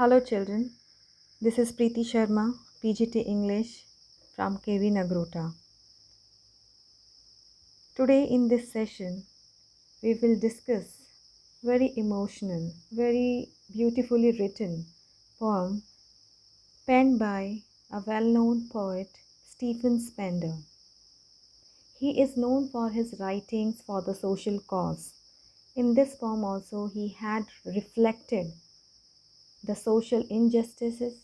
Hello children, this is Preeti Sharma, PGT English from KV Nagrota. Today in this session, we will discuss very emotional, very beautifully written poem penned by a well-known poet, Stephen Spender. He is known for his writings for the social cause. In this poem also, he had reflected the social injustices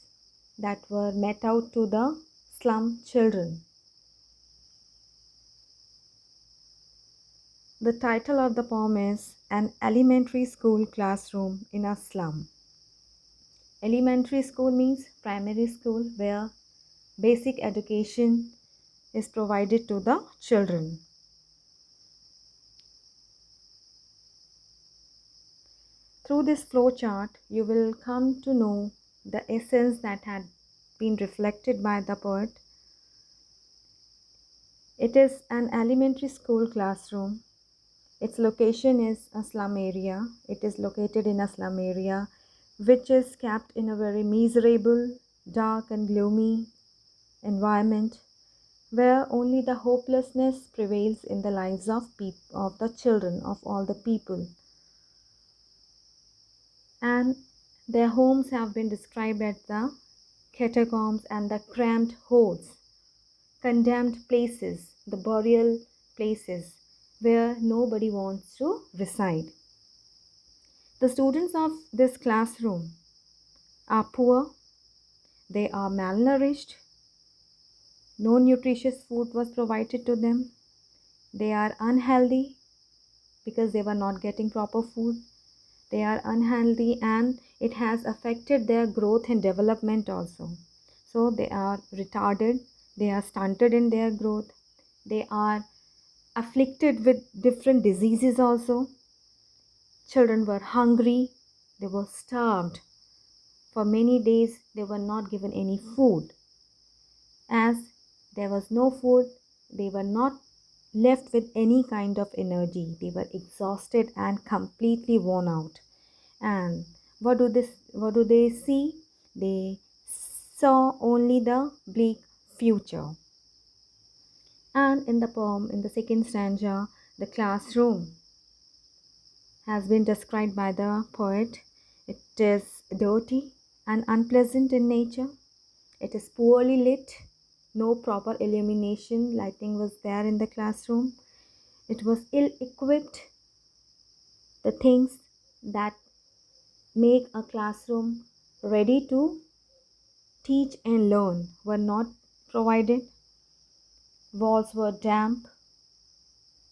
that were met out to the slum children. The title of the poem is An Elementary School Classroom in a Slum. Elementary school means primary school where basic education is provided to the children. Through this flow chart, you will come to know the essence that had been reflected by the poet. It is an elementary school classroom. Its location is a slum area. It is located in a slum area which is kept in a very miserable, dark and gloomy environment where only the hopelessness prevails in the lives of the children, of all the people. And their homes have been described as the catacombs and the cramped holes, condemned places, the burial places where nobody wants to reside. The students of this classroom are poor, they are malnourished, no nutritious food was provided to them, they are unhealthy because they were not getting proper food, they are unhealthy and it has affected their growth and development also. So they are retarded, they are stunted in their growth, they are afflicted with different diseases also. Children were hungry, they were starved. For many days they were not given any food. As there was no food, they were not left with any kind of energy. They were exhausted and completely worn out. And what do they see? They saw only the bleak future. And in the poem, in the second stanza, the classroom has been described by the poet. It is dirty and unpleasant in nature. It is poorly lit. No proper illumination, lighting was there in the classroom. It was ill equipped. The things that make a classroom ready to teach and learn were not provided. Walls were damp.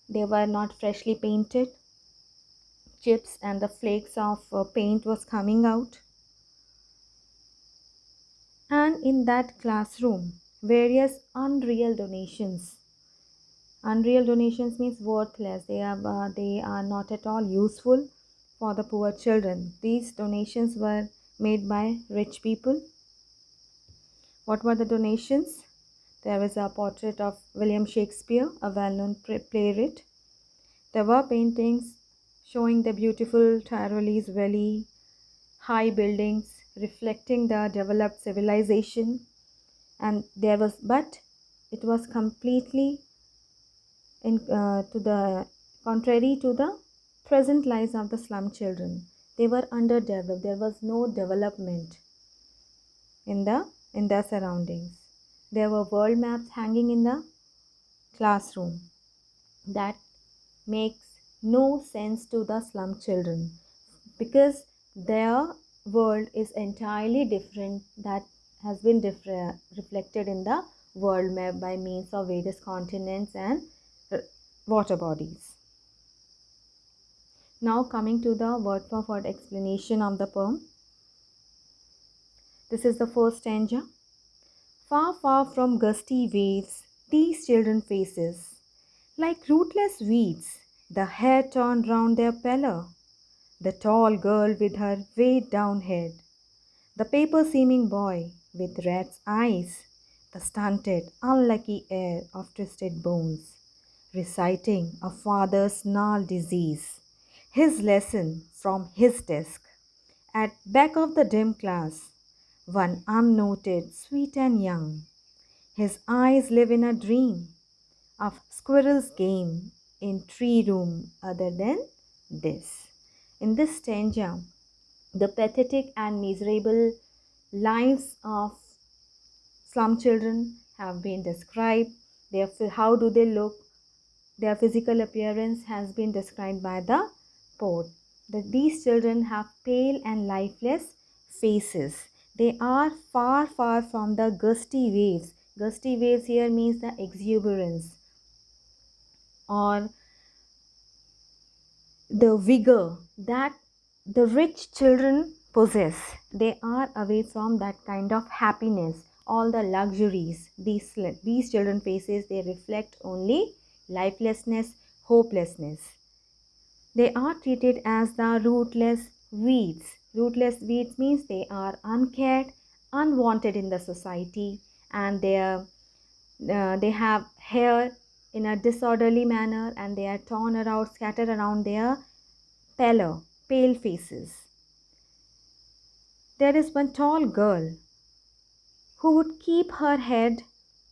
They were not freshly painted. Chips and the flakes of paint was coming out. And in that classroom, various unreal donations. Unreal donations means worthless. They are not at all useful for the poor children. These donations were made by rich people. What were the donations? There was a portrait of William Shakespeare, a well-known playwright. There were paintings showing the beautiful Tyrolese valley, high buildings reflecting the developed civilization, and it was completely to the contrary to the present lives of the slum children. They were underdeveloped. There was no development in their surroundings. There were world maps hanging in the classroom that makes no sense to the slum children because their world is entirely different that has been reflected in the world map by means of various continents and water bodies. Now coming to the word for word explanation of the poem. This is the first stanza. Far, far from gusty waves, these children faces, like rootless weeds, the hair torn round their pillow, the tall girl with her weighed down head, the paper-seeming boy with rat's eyes, the stunted, unlucky heir of twisted bones, reciting a father's gnarled disease, his lesson from his desk, At back of the dim class, one unnoted, sweet and young. His eyes live in a dream of squirrel's game in tree room other than this. In this stanza, the pathetic and miserable lives of slum children have been described. How do they look? Their physical appearance has been described by the poet. That these children have pale and lifeless faces. They are far, far from the gusty waves. Gusty waves here means the exuberance or the vigor that the rich children possess. They are away from that kind of happiness, all the luxuries. These children faces, they reflect only lifelessness, hopelessness. They are treated as the rootless weeds. Rootless weeds means they are uncared, unwanted in the society, and they have hair in a disorderly manner, and they are torn around, scattered around their pale faces. There is one tall girl who would keep her head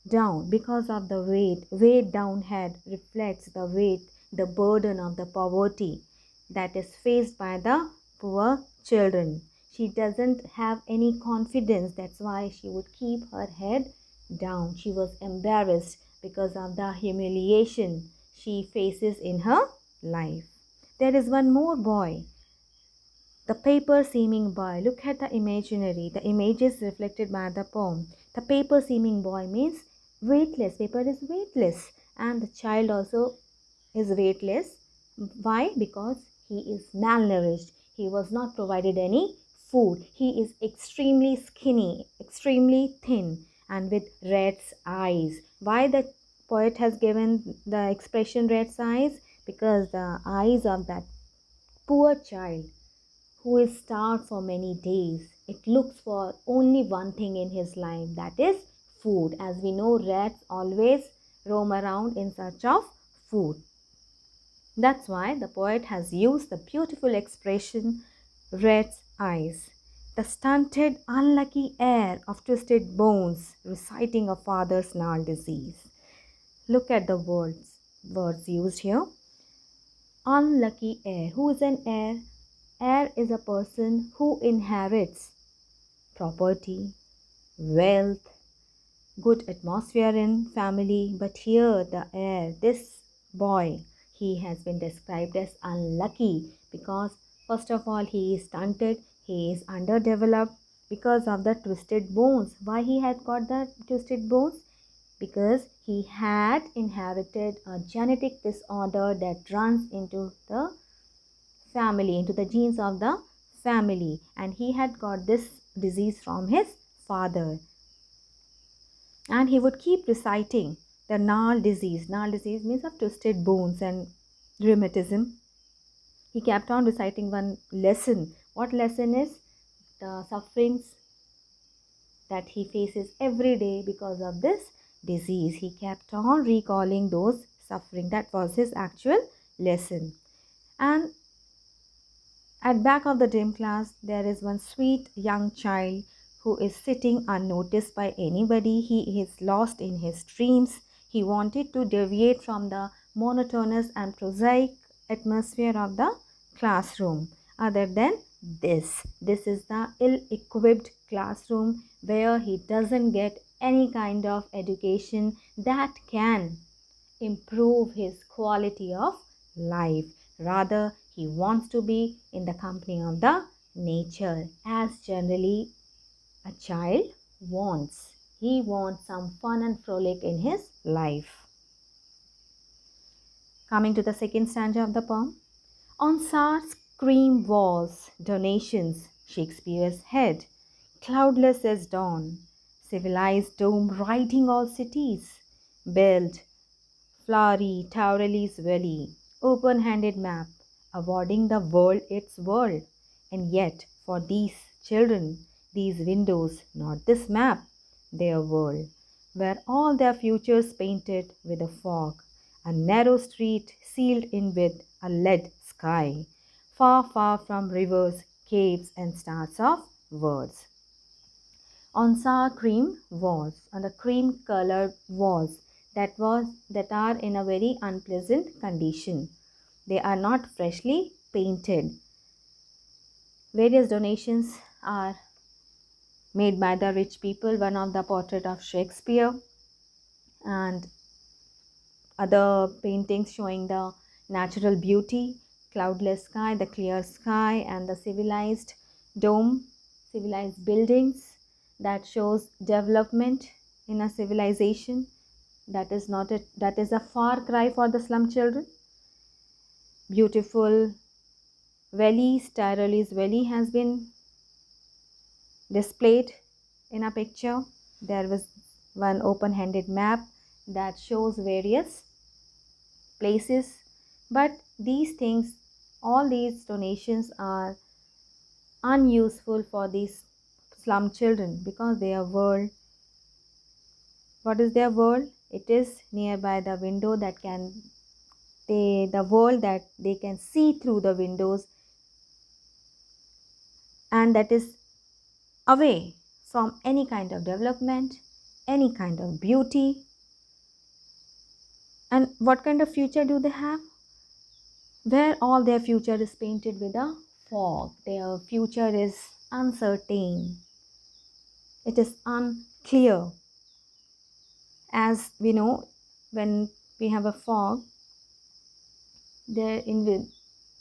down because of the weight. Weighed down head reflects the weight, the burden of the poverty that is faced by the poor children. She doesn't have any confidence. That's why she would keep her head down. She was embarrassed because of the humiliation she faces in her life. There is one more boy, the paper seeming boy. Look at the imaginary, the images reflected by the poem. The paper seeming boy means weightless. Paper is weightless, and the child also is weightless. Why? Because he is malnourished. He was not provided any food. He is extremely skinny, extremely thin, and with rat's eyes. Why the poet has given the expression rat's eyes? Because the eyes of that poor child who is starved for many days, it looks for only one thing in his life, that is food. As we know, rats always roam around in search of food. That's why the poet has used the beautiful expression rat's eyes. The stunted, unlucky heir of twisted bones, reciting a father's gnarled disease. Look at the words used here. Unlucky heir. Who is an heir? Heir is a person who inherits property, wealth, good atmosphere in family. But here the heir, this boy, he has been described as unlucky because first of all he is stunted, he is underdeveloped because of the twisted bones. Why he had got the twisted bones? Because he had inherited a genetic disorder that runs into the family, into the genes of the family, and he had got this disease from his father. And he would keep reciting the gnarled disease. Gnarled disease means of twisted bones and rheumatism. He kept on reciting one lesson. What lesson is? The sufferings that he faces every day because of this disease. He kept on recalling those suffering. That was his actual lesson. And at back of the dim class, there is one sweet young child who is sitting unnoticed by anybody. He is lost in his dreams. He wanted to deviate from the monotonous and prosaic atmosphere of the classroom. Other than this is the ill-equipped classroom where he doesn't get any kind of education that can improve his quality of life. Rather, he wants to be in the company of the nature, as generally a child wants. He wants some fun and frolic in his life. Coming to the second stanza of the poem. On Sart's cream walls, donations, Shakespeare's head, cloudless as dawn, civilized dome writing all cities, built flowery Taureli's valley, open-handed map, awarding the world its world. And yet, for these children, these windows, not this map, their world, where all their futures painted with a fog, a narrow street sealed in with a lead sky, far, far from rivers, caves, and stars of words. On sour cream walls, on the cream colored walls that are in a very unpleasant condition. They are not freshly painted. Various donations are made by the rich people. One of the portrait of Shakespeare and other paintings showing the natural beauty, cloudless sky, the clear sky, and the civilized dome, civilized buildings that shows development in a civilization. That is a far cry for the slum children. Beautiful valleys, Tyrolese Valley has been displayed in a picture. There was one open-handed map that shows various places, but these things, all these donations are unuseful for these slum children because their world, what is their world? It is nearby the window that can the world that they can see through the windows, and that is away from any kind of development, any kind of beauty. And what kind of future do they have? Where all their future is painted with a fog. Their future is uncertain. It is unclear. As we know, when we have a fog, the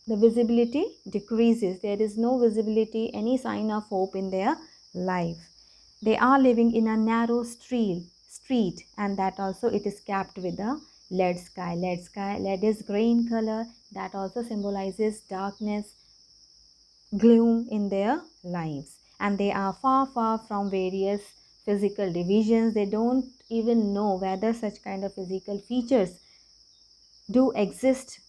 visibility decreases. There is no visibility, any sign of hope in their life. They are living in a narrow street, and that also it is capped with a lead sky. Lead is gray in color. That also symbolizes darkness, gloom in their lives. And they are far from various physical divisions. They don't even know whether such kind of physical features do exist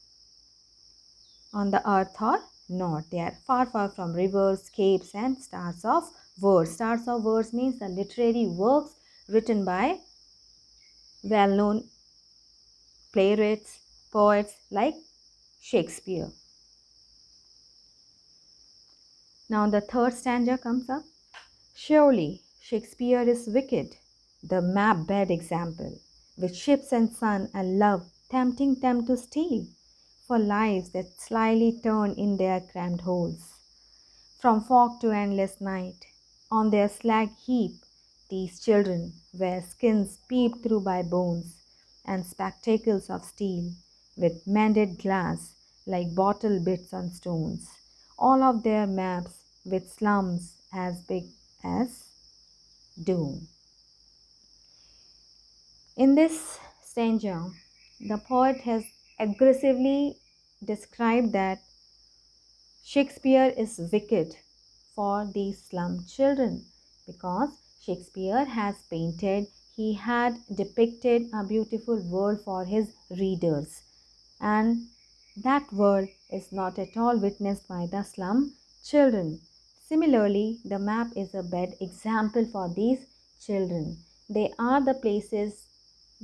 on the earth or not. They are far from rivers, caves, and stars of words. Stars of words means the literary works written by well-known playwrights, poets like Shakespeare. Now the third stanza comes up. Surely Shakespeare is wicked, the map-bed example, with ships and sun and love tempting them to steal, for lives that slyly turn in their crammed holes. From fog to endless night, on their slag heap, these children wear skins peeped through by bones, and spectacles of steel, with mended glass, like bottle bits on stones. All of their maps with slums as big as doom. In this stanza, the poet has aggressively described that Shakespeare is wicked for these slum children because Shakespeare has painted, he had depicted a beautiful world for his readers, and that world is not at all witnessed by the slum children. Similarly, the map is a bad example for these children. They are the places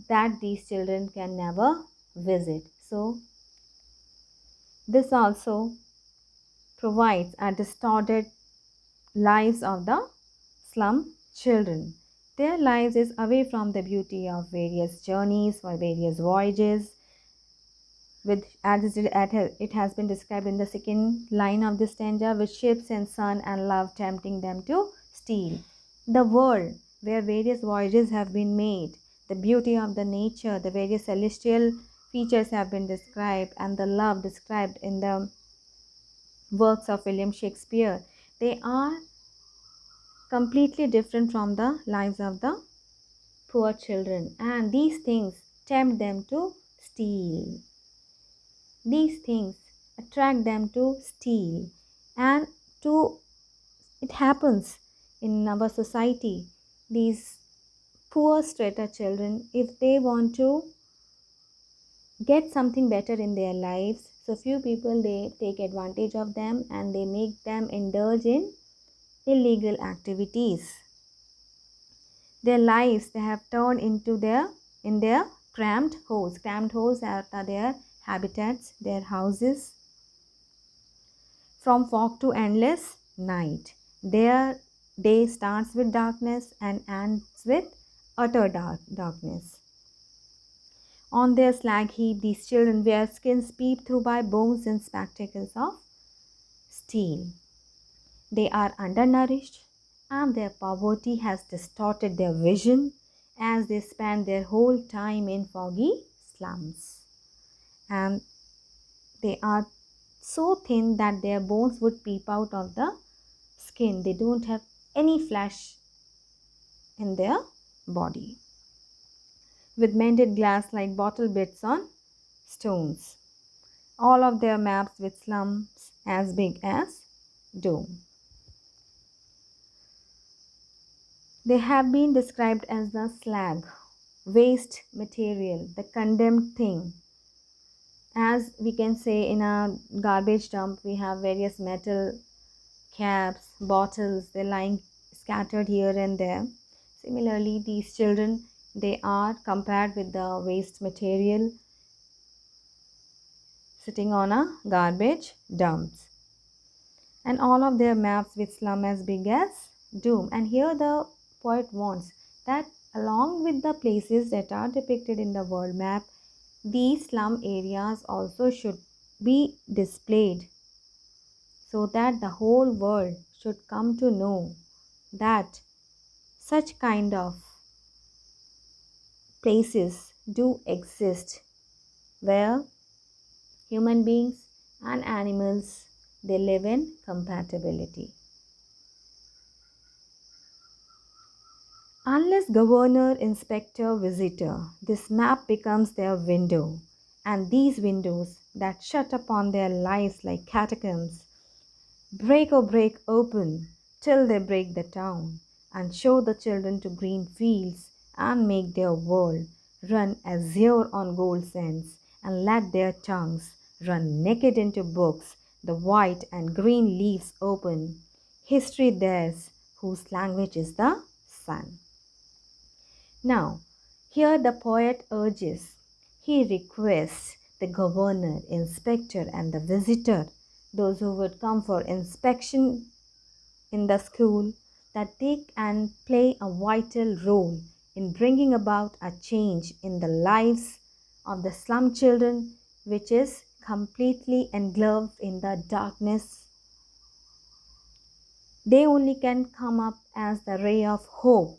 that these children can never visit. So, this also provides a distorted lives of the slum children. Their lives is away from the beauty of various journeys or various voyages, with as it has been described in the second line of this stanza, with ships and sun and love tempting them to steal. The world where various voyages have been made, the beauty of the nature, the various celestial features have been described, and the love described in the works of William Shakespeare, they are completely different from the lives of the poor children, and these things tempt them to steal. These things attract them to steal, and to it happens in our society. These poor strata children, if they want to get something better in their lives, so few people, they take advantage of them and they make them indulge in illegal activities. Their lives they have turned into their cramped holes. Cramped holes are their habitats, their houses. From fog to endless night. Their day starts with darkness and ends with utter darkness. On their slag heap, these children wear skins peeped through by bones and spectacles of steel. They are undernourished, and their poverty has distorted their vision as they spend their whole time in foggy slums. And they are so thin that their bones would peep out of the skin. They don't have any flesh in their body, with mended glass like bottle bits on stones. All of their maps with slums as big as dome. They have been described as the slag, waste material, the condemned thing. As we can say, in a garbage dump, we have various metal caps, bottles, they're lying scattered here and there. Similarly, these children, they are compared with the waste material sitting on a garbage dump. And all of their maps with slum as big as doom. And here the poet wants that along with the places that are depicted in the world map, these slum areas also should be displayed so that the whole world should come to know that such kind of places do exist where human beings and animals, they live in compatibility. Unless governor, inspector, visitor, this map becomes their window, and these windows that shut upon their lives like catacombs break open till they break the town and show the children to green fields and make their world run azure on gold sands and let their tongues run naked into books, the white and green leaves open, history theirs whose language is the sun. Now, here the poet urges, he requests the governor, inspector, and the visitor, those who would come for inspection in the school, that they can play a vital role in bringing about a change in the lives of the slum children, which is completely engulfed in the darkness. They only can come up as the ray of hope.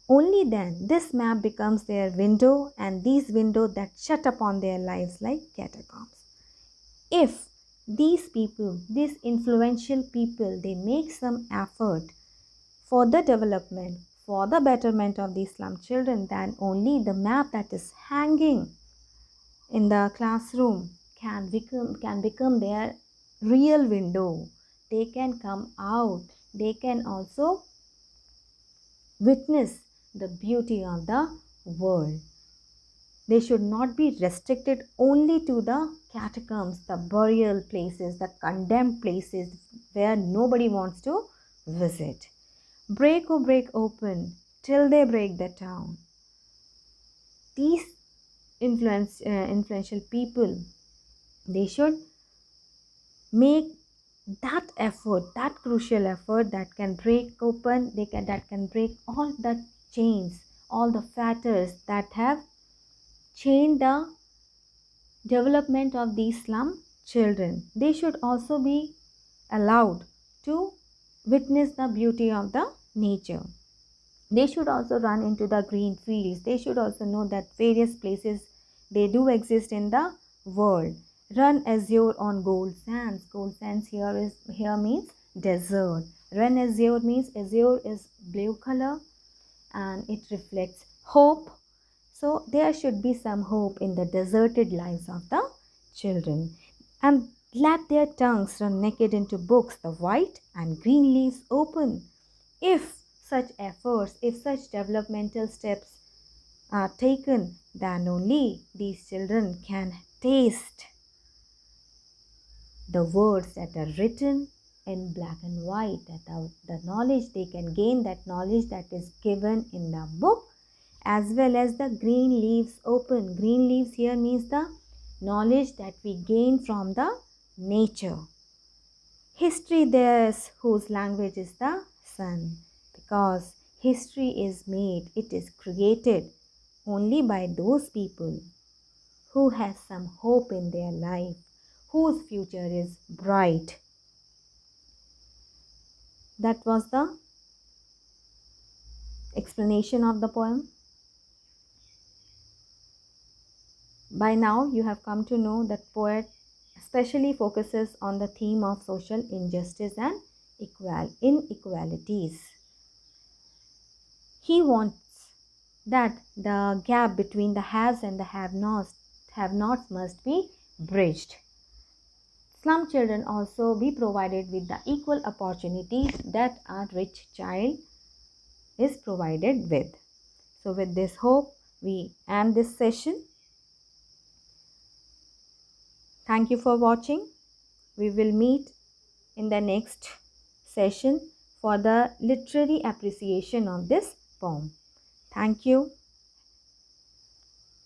Only then this map becomes their window, and these windows that shut upon their lives like catacombs. If these people, these influential people, they make some effort for the development, for the betterment of these slum children, then only the map that is hanging in the classroom can become their real window. They can come out. They can also witness the beauty of the world. They should not be restricted only to the catacombs, the burial places, the condemned places where nobody wants to visit. Break open till they break the town. These influential people, they should make that effort, that crucial effort that can break open, that can break all the chains, all the fetters that have chained the development of these slum children. They should also be allowed to witness the beauty of the nature. They should also run into the green fields. They should also know that various places, they do exist in the world. Run azure on gold sands. Gold sands here means desert. Run azure means azure is blue color and it reflects hope. So there should be some hope in the deserted lives of the children. And let their tongues run naked into books, the white and green leaves open. If such efforts, if such developmental steps are taken, then only these children can taste the words that are written in black and white, that the knowledge they can gain, that knowledge that is given in the book, as well as the green leaves open. Green leaves here means the knowledge that we gain from the nature. History theirs whose language is the sun, because history is made, it is created only by those people who has some hope in their life, whose future is bright. That was the explanation of the poem. By now you have come to know that poet especially focuses on the theme of social injustice and inequalities. He wants that the gap between the haves and the have-nots must be bridged. Slum children also be provided with the equal opportunities that a rich child is provided with. So with this hope, we end this session. Thank you for watching. We will meet in the next session for the literary appreciation of this poem. Thank you.